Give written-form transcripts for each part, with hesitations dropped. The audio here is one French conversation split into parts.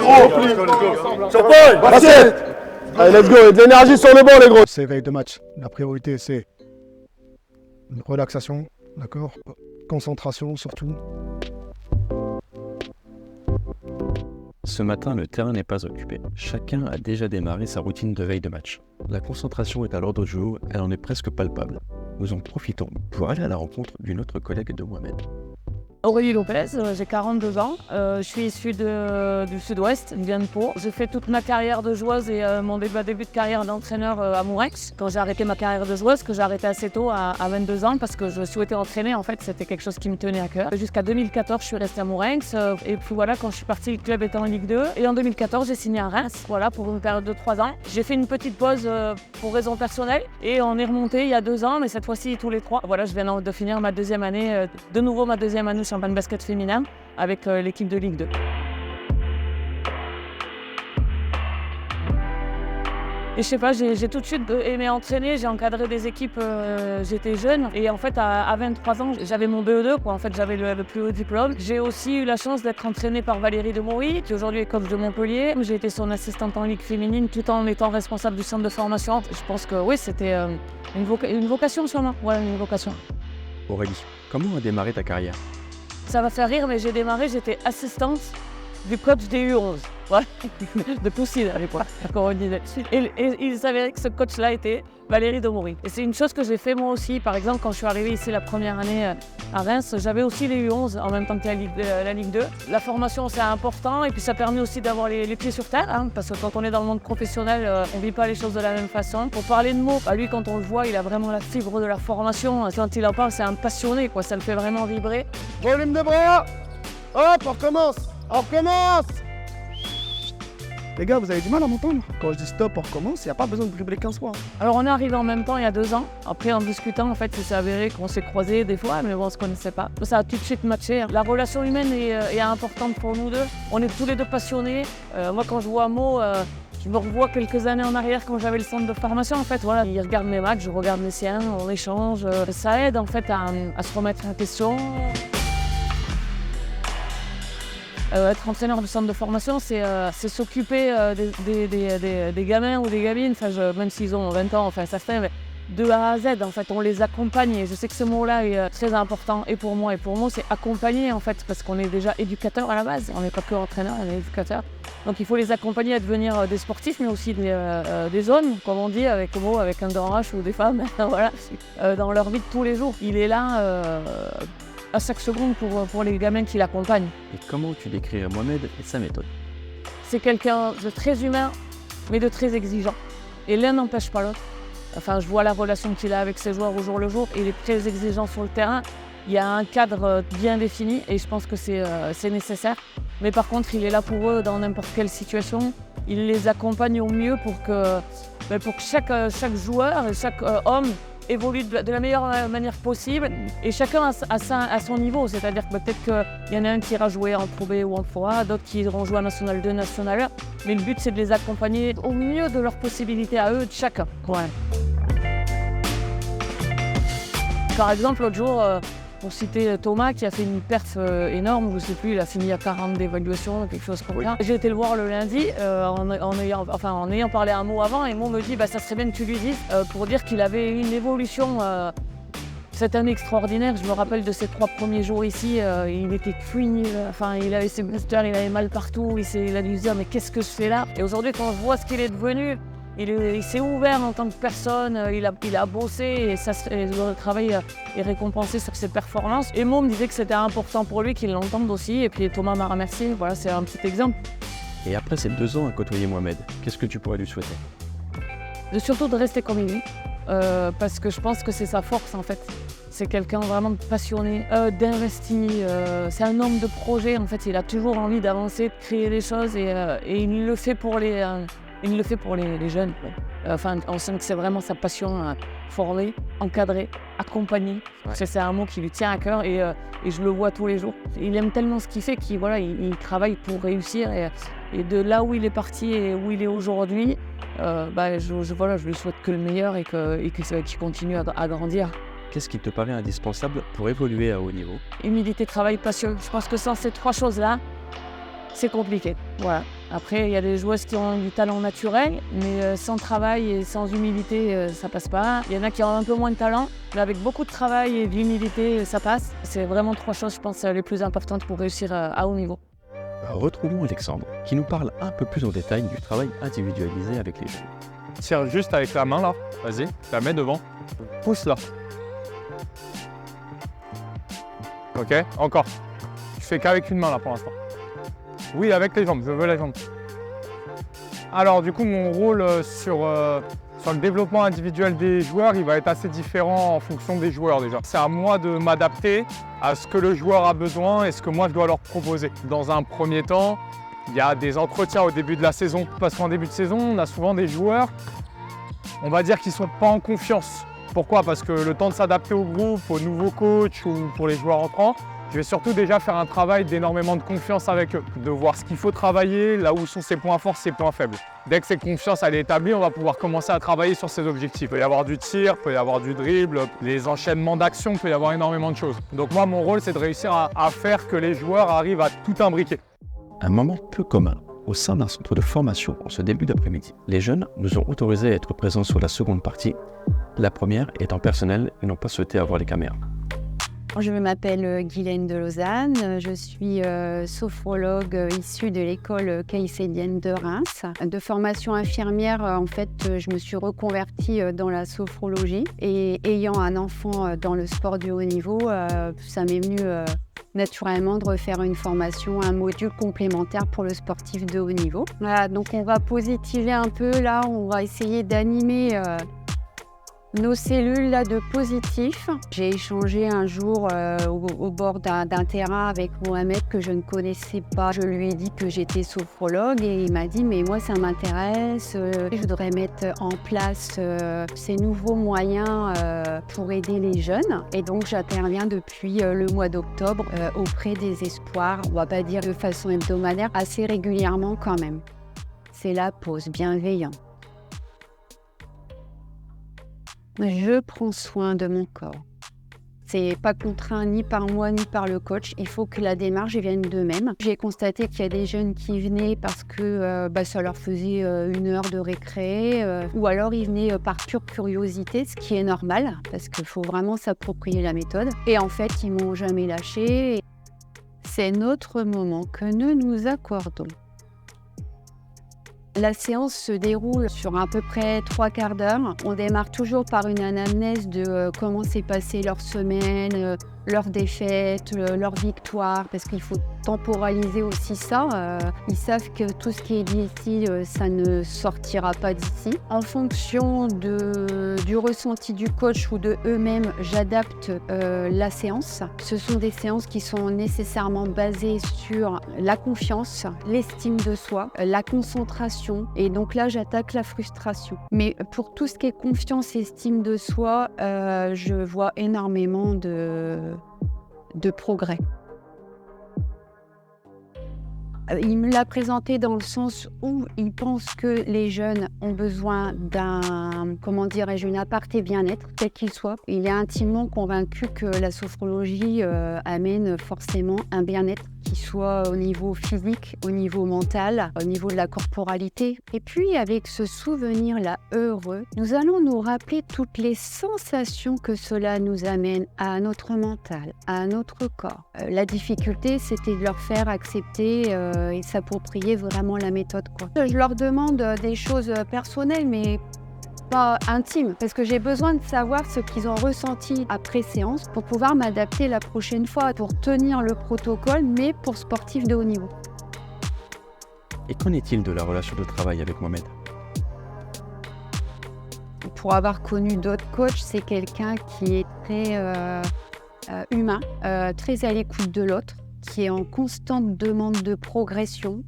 gros. Sur point, basket. Allez, let's go, et de l'énergie sur le banc, les gros. C'est veille de match. La priorité, c'est une relaxation, d'accord? Concentration surtout. Ce matin, le terrain n'est pas occupé. Chacun a déjà démarré sa routine de veille de match. La concentration est à l'ordre du jour, elle en est presque palpable. Nous en profitons pour aller à la rencontre d'une autre collègue de Mohamed. Aurélie Lopez, j'ai 42 ans, je suis issue du sud-ouest, je viens de Pau. J'ai fait toute ma carrière de joueuse et mon début de carrière d'entraîneur à Mourenx. Quand j'ai arrêté ma carrière de joueuse, que j'ai arrêté assez tôt à 22 ans parce que je souhaitais entraîner, en fait c'était quelque chose qui me tenait à cœur. Jusqu'à 2014, je suis restée à Mourenx et puis voilà, quand je suis partie, le club était en Ligue 2. Et en 2014, j'ai signé à Reims, voilà, pour une période de 3 ans. J'ai fait une petite pause pour raisons personnelles et on est remonté il y a 2 ans, mais cette fois-ci tous les 3. Voilà, je viens de finir ma deuxième année, de nouveau ma deuxième année champagne basket féminin avec l'équipe de Ligue 2. Et je sais pas, j'ai tout de suite aimé entraîner, j'ai encadré des équipes, j'étais jeune et en fait à 23 ans j'avais mon BE2 quoi, en fait j'avais le plus haut diplôme. J'ai aussi eu la chance d'être entraînée par Valérie Demoury, qui aujourd'hui est coach de Montpellier. J'ai été son assistante en Ligue féminine tout en étant responsable du centre de formation. Je pense que oui, c'était une vocation sûrement, ouais, une vocation. Aurélie, comment a démarré ta carrière ? Ça va faire rire, mais j'étais assistante du coach des U11, ouais. De Poussine à l'époque, comme on disait. Et il s'avérait que ce coach-là était Valérie Demoury. Et c'est une chose que j'ai fait moi aussi. Par exemple, quand je suis arrivée ici la première année à Reims, j'avais aussi les U11 en même temps que la Ligue 2. La formation, c'est important et puis ça permet aussi d'avoir les pieds sur terre, hein, parce que quand on est dans le monde professionnel, on ne vit pas les choses de la même façon. Pour parler de mots, lui, quand on le voit, il a vraiment la fibre de la formation. Quand il en parle, c'est un passionné, quoi. Ça le fait vraiment vibrer. Volume de bras. Hop, on recommence. On recommence. Les gars, vous avez du mal à m'entendre? Quand je dis stop, on recommence, il n'y a pas besoin de dribbler 15 fois. Alors on est arrivé en même temps il y a 2 ans. Après en discutant, en fait, il s'est avéré qu'on s'est croisés des fois, mais bon, on se connaissait pas. Ça a tout de suite matché. La relation humaine est importante pour nous deux. On est tous les deux passionnés. Moi, quand je vois Mo, je me revois quelques années en arrière quand j'avais le centre de formation. En fait, voilà, il regarde mes matchs, je regarde les siens, on échange. Ça aide en fait à se remettre en question. Être entraîneur du centre de formation, c'est s'occuper des gamins ou des gamines, enfin, même s'ils ont 20 ans, enfin, ça fait de A à Z, en fait, on les accompagne. Et je sais que ce mot-là est très important et pour moi, c'est accompagner, en fait, parce qu'on est déjà éducateur à la base, on n'est pas que entraîneur, on est éducateur. Donc il faut les accompagner à devenir des sportifs, mais aussi des hommes, comme on dit, avec un grand H ou des femmes, voilà, dans leur vie de tous les jours. Il est là à chaque seconde pour les gamins qui l'accompagnent. Et comment tu décrirais Mohamed et sa méthode ? C'est quelqu'un de très humain, mais de très exigeant. Et l'un n'empêche pas l'autre. Enfin, je vois la relation qu'il a avec ses joueurs au jour le jour. Il est très exigeant sur le terrain. Il y a un cadre bien défini et je pense que c'est nécessaire. Mais par contre, il est là pour eux dans n'importe quelle situation. Il les accompagne au mieux pour que chaque joueur et chaque homme évolue de la meilleure manière possible et chacun à son niveau, c'est-à-dire que peut-être qu'il y en a un qui ira jouer en Pro B ou en Pro A, d'autres qui iront jouer en National 2, National 1, mais le but c'est de les accompagner au mieux de leurs possibilités à eux, de chacun. Ouais. Par exemple, l'autre jour, pour citer Thomas qui a fait une perf énorme, je ne sais plus, il a fini à 40 d'évaluation, quelque chose comme ça. J'ai été le voir le lundi en ayant parlé un mot avant et Mo me dit ça serait bien que tu lui dises pour dire qu'il avait une évolution cette année extraordinaire. Je me rappelle de ses 3 premiers jours ici, il était cuit, il avait ses blisters, il avait mal partout, il a dû se dire mais qu'est-ce que je fais là? Et aujourd'hui quand je vois ce qu'il est devenu, il s'est ouvert en tant que personne, il a bossé et le travail est récompensé sur ses performances. Et Mo me disait que c'était important pour lui qu'il l'entende aussi et puis Thomas m'a remercié, voilà c'est un petit exemple. Et après ces 2 ans à côtoyer Mohamed, qu'est-ce que tu pourrais lui souhaiter ? Surtout de rester comme il est, parce que je pense que c'est sa force en fait. C'est quelqu'un vraiment de passionné, d'investi, c'est un homme de projet en fait, il a toujours envie d'avancer, de créer des choses et il le fait pour les jeunes. On sent que c'est vraiment sa passion, former, encadrer, accompagner. Ouais. C'est un mot qui lui tient à cœur et je le vois tous les jours. Il aime tellement ce qu'il fait qu'il il travaille pour réussir et de là où il est parti et où il est aujourd'hui, je lui souhaite que le meilleur et qu'il continue à grandir. Qu'est-ce qui te paraît indispensable pour évoluer à haut niveau ? Humilité, travail, passion. Je pense que sans ces 3 choses-là, c'est compliqué. Voilà. Après, il y a des joueuses qui ont du talent naturel, mais sans travail et sans humilité, ça passe pas. Il y en a qui ont un peu moins de talent, mais avec beaucoup de travail et d'humilité, ça passe. C'est vraiment 3 choses, je pense, les plus importantes pour réussir à haut niveau. Retrouvons Alexandre, qui nous parle un peu plus en détail du travail individualisé avec les jeunes. Tire juste avec la main là, vas-y, la mets devant. Pousse là. Ok, encore. Je fais qu'avec une main là pour l'instant. Oui, avec les jambes, je veux les jambes. Alors du coup, mon rôle sur le développement individuel des joueurs, il va être assez différent en fonction des joueurs déjà. C'est à moi de m'adapter à ce que le joueur a besoin et ce que moi je dois leur proposer. Dans un premier temps, il y a des entretiens au début de la saison. Parce qu'en début de saison, on a souvent des joueurs, on va dire qu'ils ne sont pas en confiance. Pourquoi? Parce que le temps de s'adapter au groupe, aux nouveaux coachs ou pour les joueurs entrants, je vais surtout déjà faire un travail d'énormément de confiance avec eux, de voir ce qu'il faut travailler, là où sont ses points forts, ses points faibles. Dès que cette confiance elle est établie, on va pouvoir commencer à travailler sur ses objectifs. Il peut y avoir du tir, il peut y avoir du dribble, les enchaînements d'actions, il peut y avoir énormément de choses. Donc moi, mon rôle, c'est de réussir à faire que les joueurs arrivent à tout imbriquer. Un moment peu commun au sein d'un centre de formation en ce début d'après-midi. Les jeunes nous ont autorisés à être présents sur la seconde partie, la première étant personnelle et n'ont pas souhaité avoir les caméras. Je m'appelle Guylaine de Lausanne, je suis sophrologue issue de l'école caïcédienne de Reims. De formation infirmière, en fait, je me suis reconvertie dans la sophrologie et ayant un enfant dans le sport du haut niveau, ça m'est venu naturellement de refaire une formation, un module complémentaire pour le sportif de haut niveau. Voilà, donc on va positiver un peu là, on va essayer d'animer nos cellules là, de positif. J'ai échangé un jour au bord d'un terrain avec Mohamed que je ne connaissais pas. Je lui ai dit que j'étais sophrologue et il m'a dit mais moi ça m'intéresse, je voudrais mettre en place ces nouveaux moyens pour aider les jeunes. Et donc j'interviens depuis le mois d'octobre auprès des espoirs, on va pas dire de façon hebdomadaire, assez régulièrement quand même. C'est la pause bienveillante. Je prends soin de mon corps. C'est pas contraint ni par moi ni par le coach. Il faut que la démarche vienne d'eux-mêmes. J'ai constaté qu'il y a des jeunes qui venaient parce que ça leur faisait 1 heure de récré ou alors ils venaient par pure curiosité, ce qui est normal parce qu'il faut vraiment s'approprier la méthode. Et en fait, ils m'ont jamais lâché. C'est notre moment que nous nous accordons. La séance se déroule sur à peu près 3/4 d'heure. On démarre toujours par une anamnèse de comment s'est passée leur semaine, leurs défaites, leurs victoires, parce qu'il faut temporaliser aussi ça. Ils savent que tout ce qui est dit ici, ça ne sortira pas d'ici. En fonction du ressenti du coach ou de eux-mêmes, j'adapte la séance. Ce sont des séances qui sont nécessairement basées sur la confiance, l'estime de soi, la concentration. Et donc là, j'attaque la frustration. Mais pour tout ce qui est confiance et estime de soi, je vois énormément de progrès. Il me l'a présenté dans le sens où il pense que les jeunes ont besoin une aparté bien-être, quel qu'il soit. Il est intimement convaincu que la sophrologie amène forcément un bien-être qui soit au niveau physique, au niveau mental, au niveau de la corporalité. Et puis, avec ce souvenir-là heureux, nous allons nous rappeler toutes les sensations que cela nous amène à notre mental, à notre corps. La difficulté, c'était de leur faire accepter et s'approprier vraiment la méthode, quoi. Je leur demande des choses personnelles, mais pas intime, parce que j'ai besoin de savoir ce qu'ils ont ressenti après séance pour pouvoir m'adapter la prochaine fois, pour tenir le protocole, mais pour sportifs de haut niveau. Et qu'en est-il de la relation de travail avec Mohamed ? Pour avoir connu d'autres coachs, c'est quelqu'un qui est très humain, très à l'écoute de l'autre, qui est en constante demande de progression,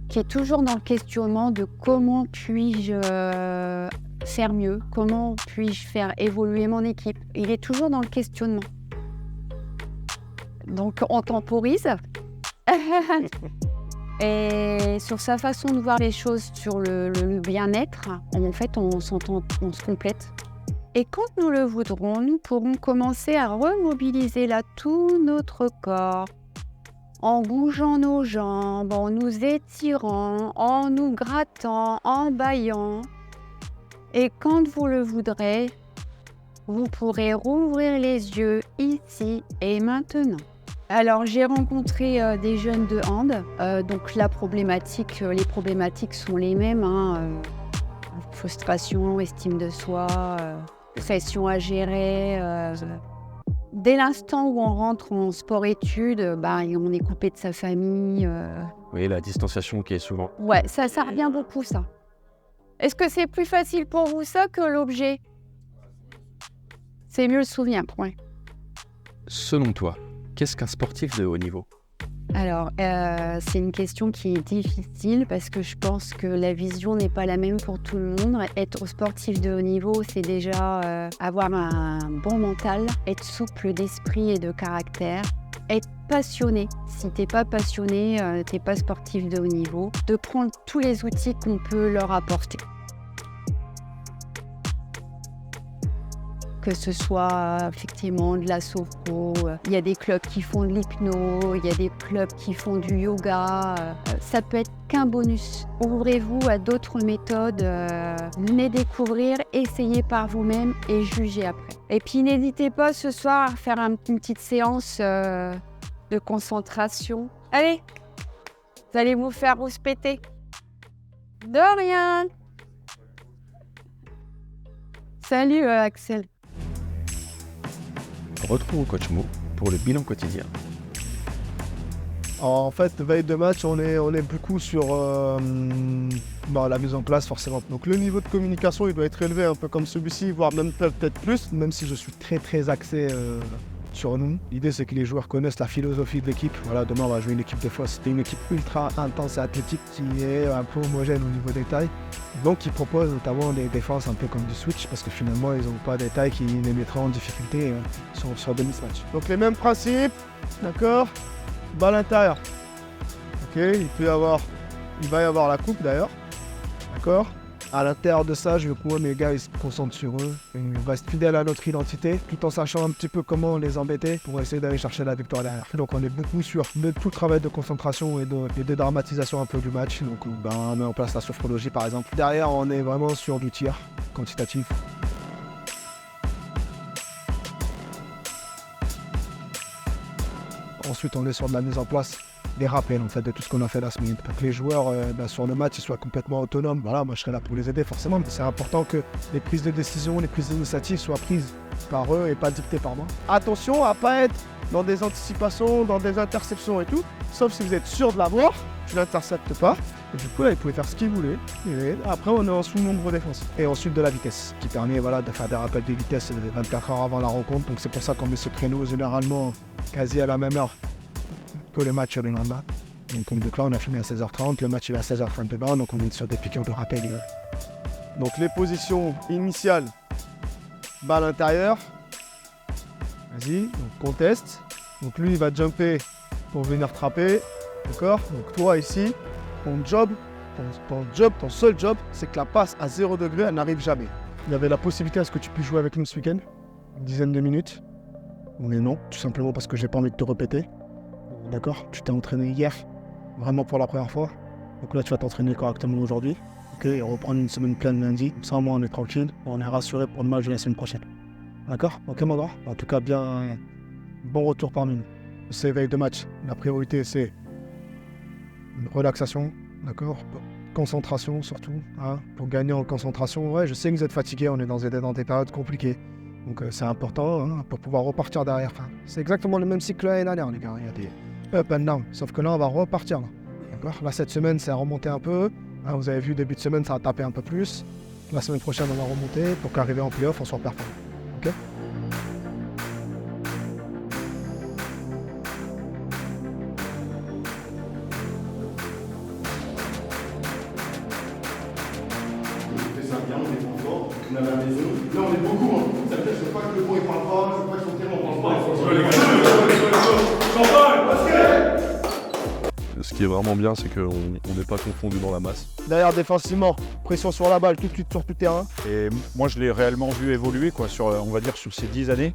qui est toujours dans le questionnement de comment puis-je faire mieux, comment puis-je faire évoluer mon équipe. Il est toujours dans le questionnement. Donc on temporise. Et sur sa façon de voir les choses, sur le bien-être, en fait on s'entend, on se complète. Et quand nous le voudrons, nous pourrons commencer à remobiliser là tout notre corps en bougeant nos jambes, en nous étirant, en nous grattant, en bâillant. Et quand vous le voudrez, vous pourrez rouvrir les yeux ici et maintenant. Alors, j'ai rencontré des jeunes de hand. Donc, les problématiques sont les mêmes. Frustration, estime de soi, pression à gérer. Dès l'instant où on rentre en sport-études, on est coupé de sa famille. Oui, la distanciation qui est souvent. Ouais, ça revient beaucoup, ça. Est-ce que c'est plus facile pour vous, ça, que l'objet? C'est mieux le souvenir, point. Selon toi, qu'est-ce qu'un sportif de haut niveau? Alors, c'est une question qui est difficile parce que je pense que la vision n'est pas la même pour tout le monde. Être sportif de haut niveau, c'est déjà avoir un bon mental, être souple d'esprit et de caractère, être passionné. Si t'es pas passionné, t'es pas sportif de haut niveau. De prendre tous les outils qu'on peut leur apporter. Que ce soit effectivement de la sophro, il y a des clubs qui font de l'hypno, il y a des clubs qui font du yoga. Ça peut être qu'un bonus. Ouvrez-vous à d'autres méthodes, venez découvrir, essayez par vous-même et jugez après. Et puis n'hésitez pas ce soir à faire une petite séance de concentration. Allez, vous allez vous faire rouspéter. De rien. Salut Axel. Retrouvons Coach Mo pour le bilan quotidien. En fait, veille de match, on est beaucoup sur la mise en place forcément. Donc le niveau de communication, il doit être élevé un peu comme celui-ci, voire même peut-être plus, même si je suis très axé sur nous. L'idée, c'est que les joueurs connaissent la philosophie de l'équipe. Voilà, demain, on va jouer une équipe de foot. C'était une équipe ultra intense et athlétique qui est un peu homogène au niveau des tailles. Donc, ils proposent notamment des défenses un peu comme du switch parce que finalement, ils n'ont pas des tailles qui les mettraient en difficulté sur des mismatchs. Donc les mêmes principes, d'accord? Balle intérieure. Ok, il va y avoir la coupe d'ailleurs. D'accord? À l'intérieur de ça, je veux que moi, mes gars, ils se concentrent sur eux. Et ils restent fidèles à notre identité, tout en sachant un petit peu comment les embêter pour essayer d'aller chercher la victoire derrière. Donc on est beaucoup sur tout le travail de concentration et de dramatisation un peu du match. Donc on met en place la sophrologie par exemple. Derrière, on est vraiment sur du tir quantitatif. Ensuite, on est sur de la mise en place des rappels en fait de tout ce qu'on a fait la semaine. Pour que les joueurs sur le match ils soient complètement autonomes. Voilà, moi je serai là pour les aider forcément, mais c'est important que les prises de décision, les prises d'initiative soient prises par eux et pas dictées par moi. Attention à pas être dans des anticipations, dans des interceptions et tout. Sauf si vous êtes sûr de l'avoir, tu l'interceptes pas. Et du coup là, ils pouvaient faire ce qu'ils voulaient. Et après, on est en sous-nombre défensif. Et ensuite de la vitesse, qui permet de faire des rappels de vitesse 24 heures avant la rencontre. Donc c'est pour ça qu'on met ce créneau généralement quasi à la même heure que le match le lendemain. Donc là, on a fini à 16h30, le match est à 16h30, donc on est sur des piqûres de rappel. Donc les positions initiales, balle intérieure. Vas-y, donc conteste. Donc lui, il va jumper pour venir trapper. D'accord? Donc toi ici, ton seul job, c'est que la passe à 0 degré, elle n'arrive jamais. Il y avait la possibilité à ce que tu puisses jouer avec nous ce week-end, une dizaine de minutes. Mais non, tout simplement parce que j'ai pas envie de te répéter. D'accord? Tu t'es entraîné hier, vraiment pour la première fois. Donc là, tu vas t'entraîner correctement aujourd'hui. Ok, et reprendre une semaine pleine lundi. Sans moi, on est tranquille. On est rassuré pour le match de la semaine prochaine. D'accord? Ok, mon gars? En tout cas, bien bon retour parmi nous. C'est veille de match. La priorité, c'est une relaxation. D'accord? Concentration surtout. Hein, pour gagner en concentration. Ouais, je sais que vous êtes fatigués. On est dans des périodes compliquées. Donc c'est important pour pouvoir repartir derrière. Enfin, c'est exactement le même cycle que l'année dernière, les gars. Il y a des up and down. Sauf que là, on va repartir. D'accord? Là, cette semaine, c'est à remonter un peu. Hein, vous avez vu, début de semaine, ça a tapé un peu plus. La semaine prochaine, on va remonter pour qu'arriver en play-off, on soit performant. Ok? On a la maison. Là, on est beaucoup. Ça veut dire que je veux pas que le bon il parle pas, je veux pas que son terrain on parle pas. Ce qui est vraiment bien, c'est qu'on n'est pas confondu dans la masse. Derrière, défensivement, pression sur la balle tout de suite sur tout terrain. Et moi, je l'ai réellement vu évoluer, quoi, on va dire sur ces 10 années.